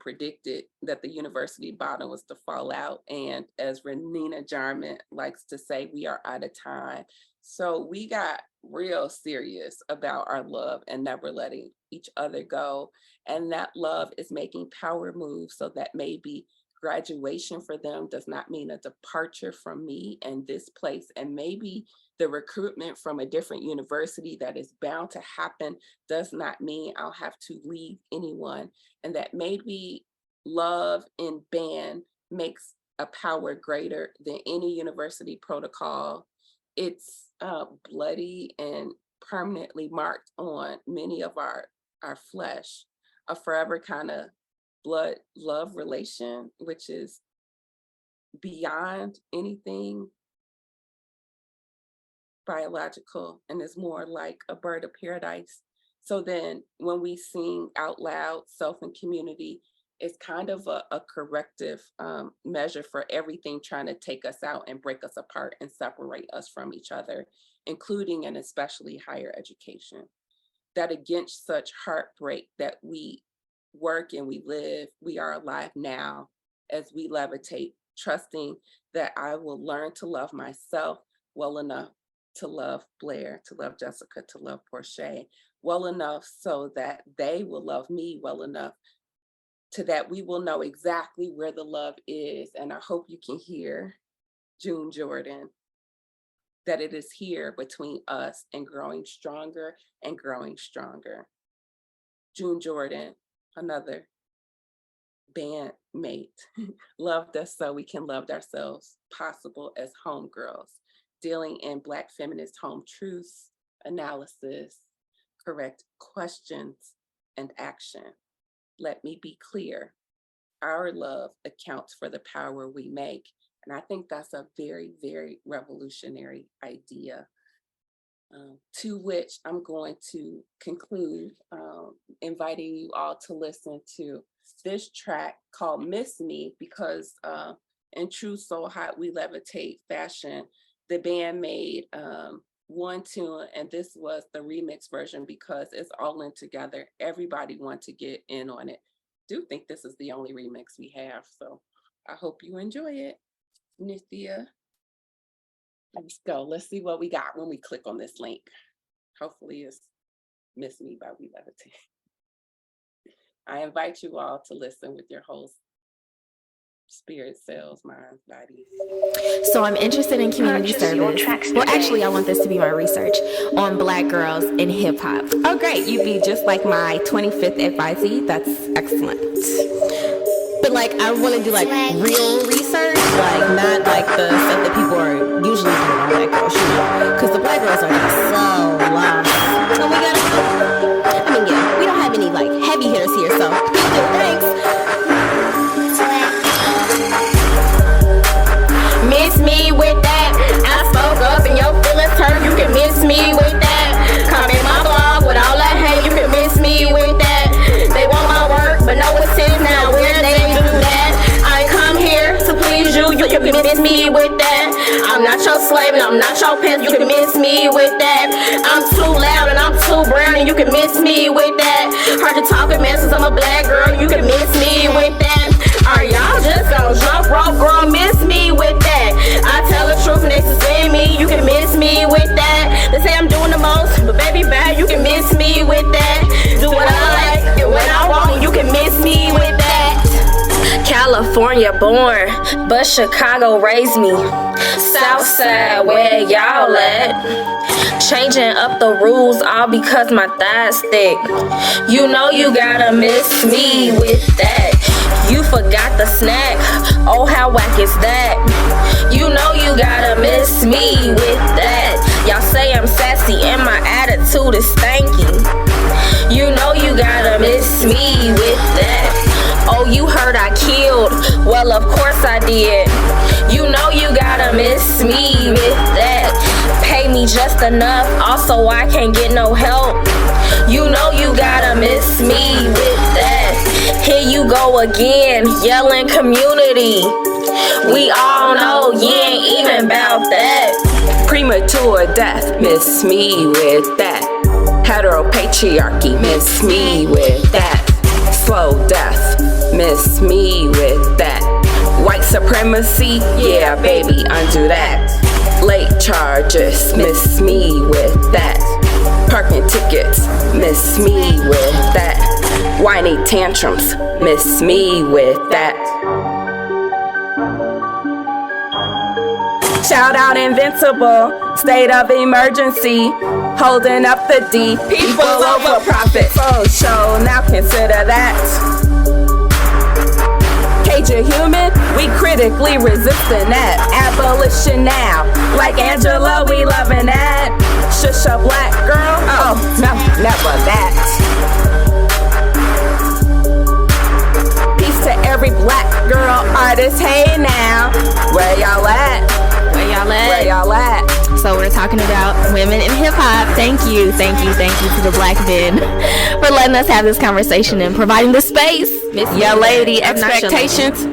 predicted that the university bottom was to fall out. And as Renina Jarman likes to say, we are out of time. So we got real serious about our love and never letting each other go. And that love is making power moves so that maybe graduation for them does not mean a departure from me and this place. And maybe the recruitment from a different university that is bound to happen does not mean I'll have to leave anyone. And that maybe love in band makes a power greater than any university protocol. It's bloody and permanently marked on many of our flesh, a forever kind of blood love relation, which is beyond anything biological and is more like a bird of paradise. So then when we sing out loud, self and community, it's kind of a corrective measure for everything trying to take us out and break us apart and separate us from each other, including and especially higher education. That against such heartbreak that we work and we live, we are alive now as we levitate, trusting that I will learn to love myself well enough to love Blair, to love Jessica, to love Portia well enough so that they will love me well enough to that we will know exactly where the love is. And I hope you can hear June Jordan, that it is here between us and growing stronger and growing stronger. June Jordan, another bandmate, loved us so we can love ourselves, possible as homegirls, dealing in Black feminist home truths, analysis, correct questions, and action. Let me be clear, our love accounts for the power we make. And I think that's a very, very revolutionary idea, to which I'm going to conclude inviting you all to listen to this track called Miss Me, because in true Soul Hot We Levitate fashion, the band made one tune, and this was the remix version because it's all in together. Everybody wants to get in on it. Do think this is the only remix we have, so I hope you enjoy it. Nithya, let's go. Let's see what we got when we click on this link. Hopefully it's Miss Me by We Levitate. I invite you all to listen with your whole spirit, cells, minds, bodies. So I'm interested in community service. Well, actually, I want this to be my research on Black girls in hip hop. Oh, great. You'd be just like my 25th advisee. That's excellent. But like, I want to do like real research, like not like the stuff that people are usually doing on Black girls, you know, because the Black girls are just so lost. So we gotta, I mean, yeah, we don't have any like heavy hitters here, so thanks. Miss me with that. I spoke up and your feelings hurt. You can miss me with that. Comment my blog with all that hate. You can miss me with that. They want my work, but no assist now. Where they do that? I come here to please you. You can miss me with that. I'm not your slave and I'm not your pimp. You can miss me with that. I'm too loud and I'm too brown and you can miss me with that. Hard to talk with man since I'm a Black girl. You can miss me with that. Are y'all just gonna jump rope, girl? Miss me with that. I tell the truth and they sustain me. You can miss me with that. They say I'm doing the most, but baby bad, you can miss me with that. Do what I like and when I want, you can miss me with that. California born, but Chicago raised me. Southside, where y'all at? Changing up the rules all because my thighs thick. You know you gotta miss me with that. You forgot the snack, oh how whack is that? You know you gotta miss me with that. Y'all say I'm sassy and my attitude is stanky. You know you gotta miss me with that. Oh, you heard I killed, well of course I did. You know you gotta miss me with that. Pay me just enough, also I can't get no help. You know you gotta miss me with that. Here you go again, yelling community. We all know you ain't even about that. Premature death, miss me with that. Heteropatriarchy, miss me with that. Slow death, miss me with that. White supremacy, yeah baby, undo that. Late charges, miss me with that. Parking tickets, miss me with that. Whiny tantrums, miss me with that. Shout out Invincible, state of emergency, holding up the D, people over profit, for show, now consider that. Cage a human, we critically resisting that. Abolition now, like Angela, we loving that. Shush a black girl, oh no, never that. Peace to every black girl artist, hey now, where y'all at? Where y'all at? Where y'all at? So we're talking about women in hip hop. Thank you to the Black men for letting us have this conversation and providing the space. Your lady expectations,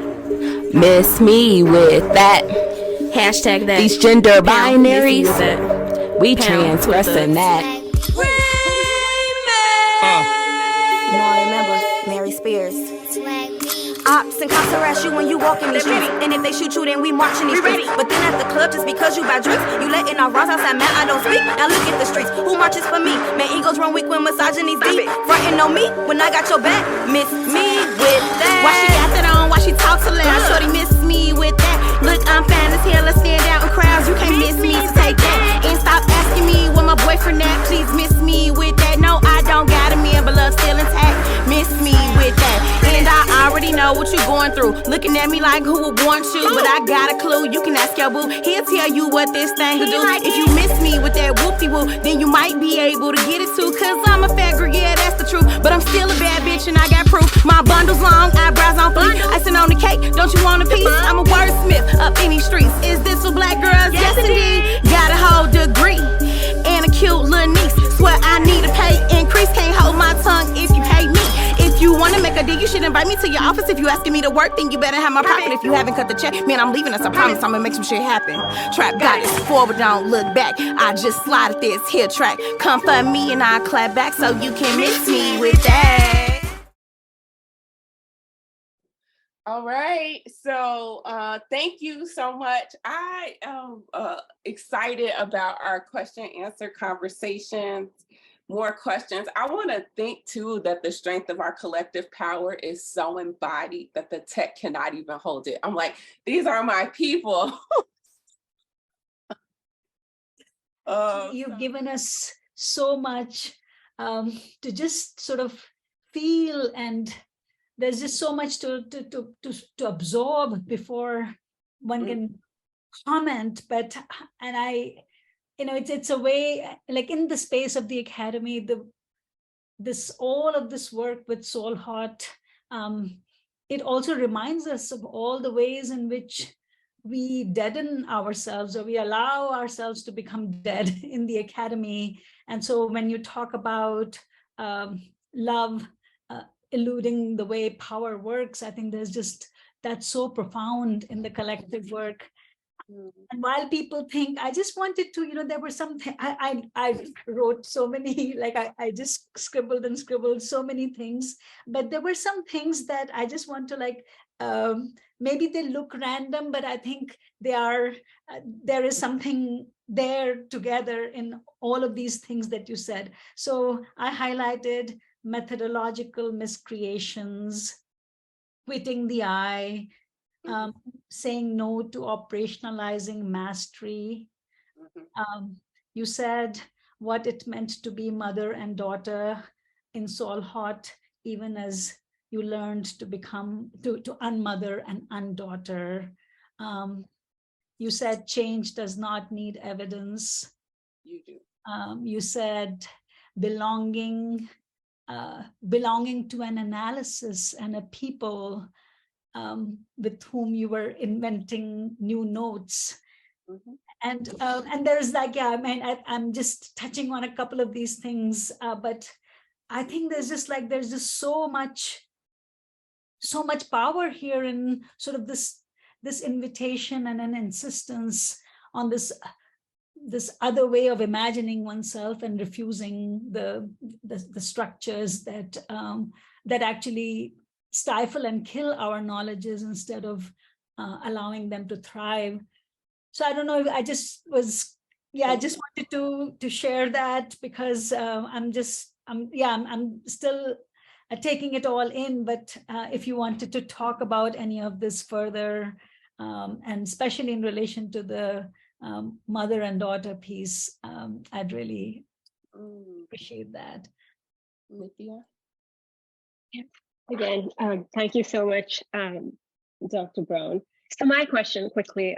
miss me with that. Hashtag that. These gender Pound, miss me binaries, with that. we Pound transgressing that. You know, I remember Mary Spears. Ops and cops harass you when you walk in these streets. And if they shoot you, then we march in these streets. But then at the club, just because you buy drinks, you letting our wrongs outside, man, I don't speak. Now look at the streets, who marches for me? Man, egos run weak when misogyny's deep. Frontin' on me when I got your back, miss me with that. Why she got that on, why she talk so loud? Shorty miss me with that. Look, I'm fine as hell, let's stand out in crowds. You can't miss me, so take that. And stop asking me where my boyfriend at. Please miss me with that. No, I don't got a man, but love still intact. Miss me with that. And I already know what you going through. Looking at me like who would want you, but I got a clue. You can ask your boo, he'll tell you what this thing will do. If you miss me with that whoop-de-woo, then you might be able to get it too. Cause I'm a fat girl, yeah, that's the truth. But I'm still a bad bitch and I got proof. My bundle's long, eyebrows on fleek. Icing on the cake, don't you want a piece? I'm a wordsmith up in these streets. Is this for black girls? Yes indeed. Got a whole degree and a cute little niece. Swear I need a pay increase. Can't hold my tongue if you pay me. If you wanna make a deal, you should invite me to your office. If you asking me to work, then you better have my profit. If you haven't cut the check, man, I'm leaving us. I promise I'm gonna make some shit happen. Trap goddess, forward, don't look back. I just slide at this here track. Come for me and I'll clap back so you can miss me with that. All right, so thank you so much. I am excited about our question answer conversations. More questions. I want to think too that the strength of our collective power is so embodied that the tech cannot even hold it. I'm like, these are my people. You've given us so much to just sort of feel, and there's just so much to absorb before one can comment. But it's a way, like in the space of the academy, all of this work with Soul Heart, it also reminds us of all the ways in which we deaden ourselves, or we allow ourselves to become dead in the academy. And so when you talk about love eluding the way power works, I think that's so profound in the collective work. And while people think, I just wanted to, there were some, I wrote so many, like I just scribbled so many things, but there were some things that I just want to maybe they look random, but I think there is something there together in all of these things that you said. So I highlighted methodological miscreations, quitting the eye, saying no to operationalizing mastery. You said what it meant to be mother and daughter in Soul Heart, even as you learned to become, to unmother and undaughter. You said change does not need evidence. You do. You said belonging to an analysis and a people with whom you were inventing new notes. And there's I'm just touching on a couple of these things, but I think there's just so much power here in sort of this invitation and an insistence on this other way of imagining oneself and refusing the structures that actually stifle and kill our knowledges instead of allowing them to thrive. So I don't know if I just was, I just wanted to share that because I'm still taking it all in. But if you wanted to talk about any of this further, and especially in relation to the mother and daughter piece, I'd really appreciate that. Nithya? Again, thank you so much, Dr. Brown. So my question quickly,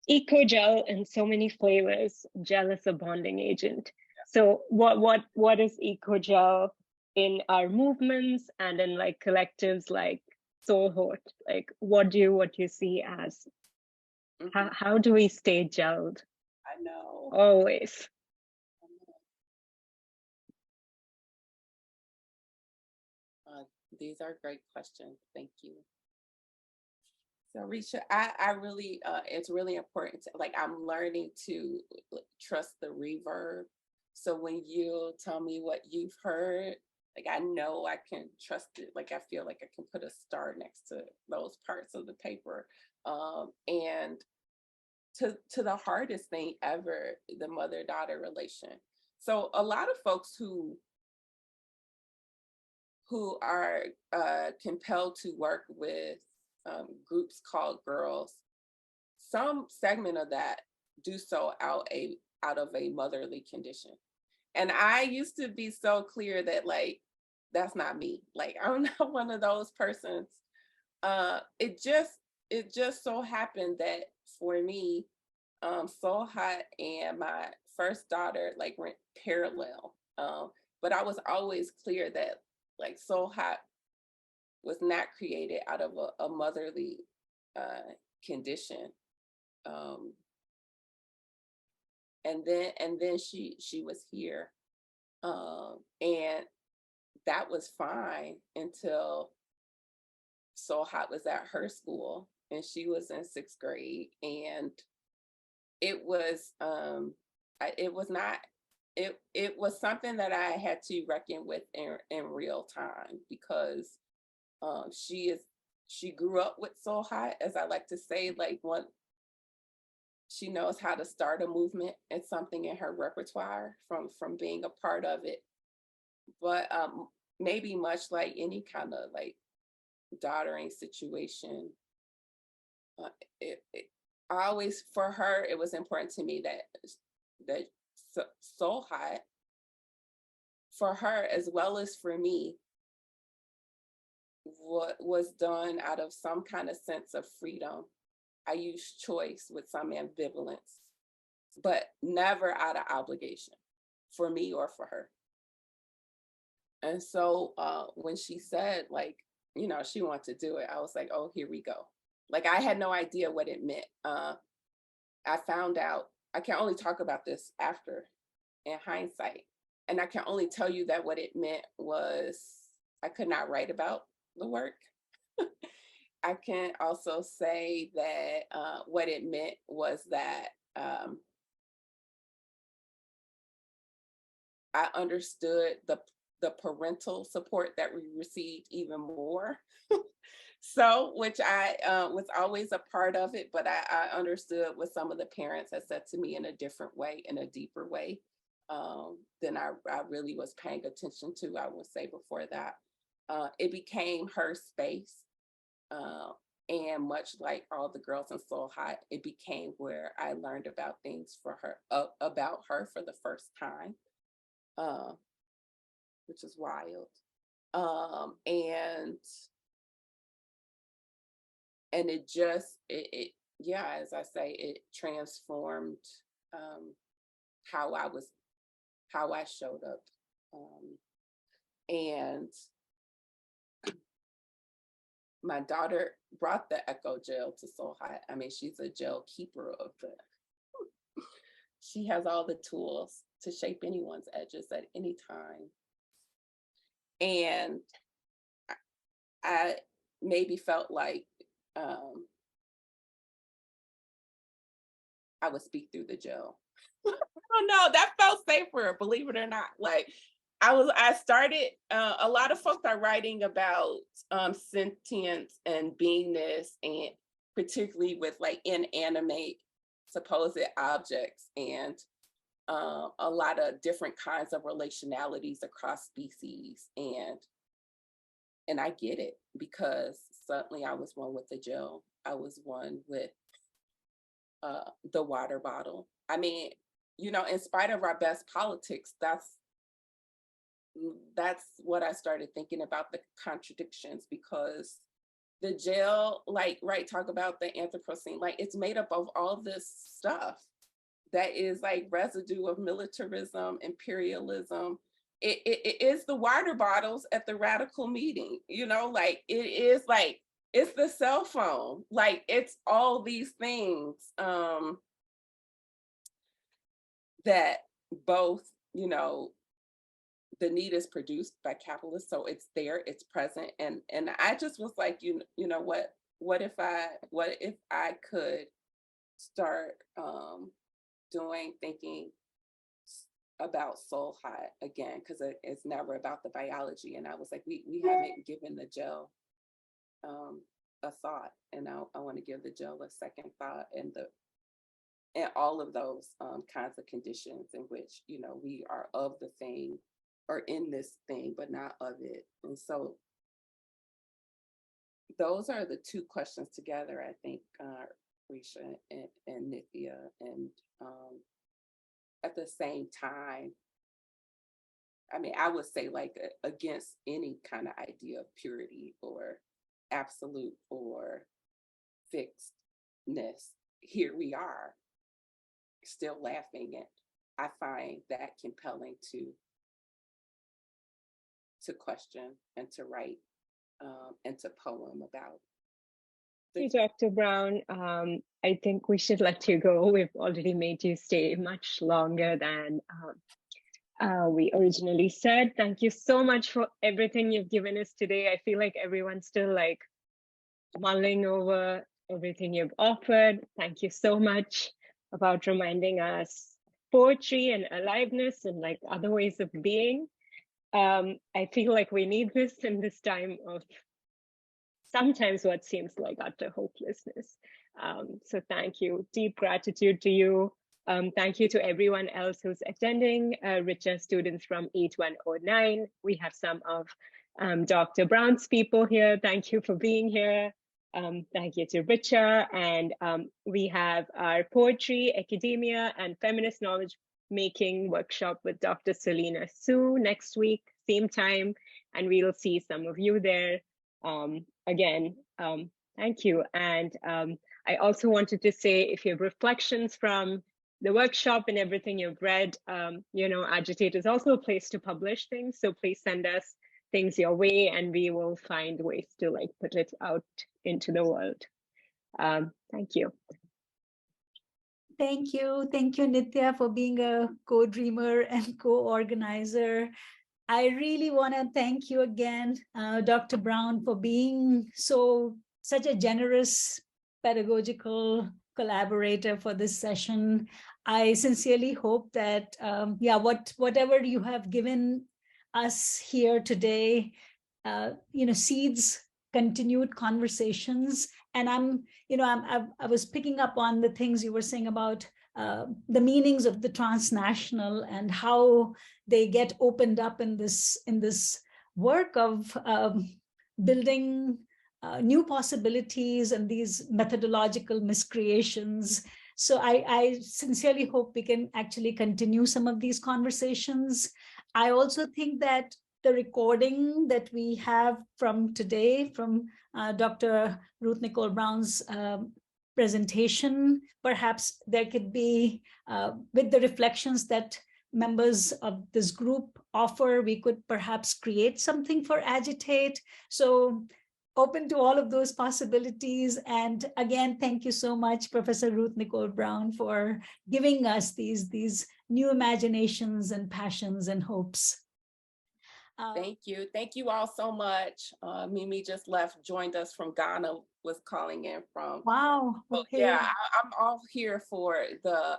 eco gel in so many flavors, gel is a bonding agent. So what is eco gel in our movements and in like collectives like Soulhood? Like what do you see as, how do we stay gelled? I know. Always. These are great questions. Thank you. So Risha, I really, it's really important. Like I'm learning to trust the reverb. So when you tell me what you've heard, like I know I can trust it. Like I feel like I can put a star next to those parts of the paper. And to the hardest thing ever, the mother-daughter relation. So a lot of folks who are compelled to work with groups called girls, some segment of that do so out of a motherly condition. And I used to be so clear that like, that's not me. Like I'm not one of those persons. It just so happened that for me, Soul Hot and my first daughter like went parallel. But I was always clear that like Soul Hot was not created out of a motherly condition. And then she was here. And that was fine until Soul Hot was at her school and she was in 6th grade. And it was something that I had to reckon with in real time, because she grew up with Soul Hot, as I like to say, like she knows how to start a movement. It's something in her repertoire from being a part of it. But maybe much like any kind of like daughtering situation, I always, for her, it was important to me that Soul Hot, for her as well as for me, what was done out of some kind of sense of freedom. I use choice with some ambivalence, but never out of obligation for me or for her. And so when she said, like, you know, she wanted to do it, I was like, oh, here we go. Like, I had no idea what it meant. I found out, I can only talk about this after, in hindsight. And I can only tell you that what it meant was I could not write about the work. I can also say that what it meant was that I understood the parental support that we received even more. So, which I was always a part of it, but I understood what some of the parents had said to me in a different way, in a deeper way, than I really was paying attention to, I would say, before that. It became her space. And much like all the girls in Soul Hot, it became where I learned about things for her, about her for the first time, which is wild. And it just, yeah, as I say, it transformed how I showed up. And my daughter brought the Echo Gel to Soul Hot. I mean, she's a gel keeper of the, she has all the tools to shape anyone's edges at any time. And I maybe felt like I would speak through the gel. I don't know, that felt safer, believe it or not. Like, I started, a lot of folks are writing about sentience and beingness, and particularly with like inanimate supposed objects and a lot of different kinds of relationalities across species. And I get it, because certainly I was one with the gel. I was one with the water bottle. I mean, you know, in spite of our best politics, that's what I started thinking about, the contradictions, because the gel, like, right, talk about the Anthropocene, like, it's made up of all this stuff that is like residue of militarism, imperialism. It is the water bottles at the radical meeting, you know, like, it is like, it's the cell phone, like, it's all these things that both, you know, the need is produced by capitalists, so it's there, it's present, and I just was like, you know what if I could start thinking about soul hot again, because it's never about the biology. And I was like, we haven't given the gel a thought, and I want to give the gel a second thought, and all of those kinds of conditions in which, you know, we are of the thing or in this thing, but not of it. And so those are the two questions together, I think, Risha and Nithya, and at the same time, I mean, I would say, like, against any kind of idea of purity or absolute or fixedness, here we are still laughing. And I find that compelling to question and to write and to poem about. Hey, Dr. Brown, I think we should let you go. We've already made you stay much longer than we originally said. Thank you so much for everything you've given us today. I feel like everyone's still like mulling over everything you've offered. Thank you so much about reminding us poetry and aliveness and like other ways of being. I feel like we need this in this time of sometimes what seems like utter hopelessness. So thank you, deep gratitude to you. Thank you to everyone else who's attending, Richa students from 8109. We have some of Dr. Brown's people here. Thank you for being here. Thank you to Richa. And we have our poetry, academia, and feminist knowledge making workshop with Dr. Selena Sue next week, same time, and we'll see some of you there. Again, thank you. And I also wanted to say, if you have reflections from the workshop and everything you've read, you know, Agitate is also a place to publish things. So please send us things your way and we will find ways to like put it out into the world. Thank you. Thank you, Nithya, for being a co-dreamer and co-organizer. I really want to thank you again, Dr. Brown, for being such a generous pedagogical collaborator for this session. I sincerely hope that, whatever you have given us here today, you know, seeds continued conversations. And I was picking up on the things you were saying about the meanings of the transnational and how they get opened up in this work of building new possibilities and these methodological miscreations. So I sincerely hope we can actually continue some of these conversations. I also think that the recording that we have from today, from Dr. Ruth Nicole Brown's presentation, perhaps there could be, with the reflections that members of this group offer, we could perhaps create something for Agitate. So open to all of those possibilities. And again, thank you so much, Professor Ruth Nicole Brown, for giving us these new imaginations and passions and hopes. Thank you. Thank you all so much. Mimi just joined us from Ghana, was calling in from. Wow. Okay. Yeah, I'm all here for the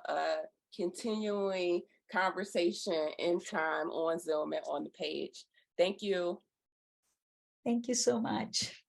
continuing conversation in time on Zoom and on the page. Thank you. Thank you so much.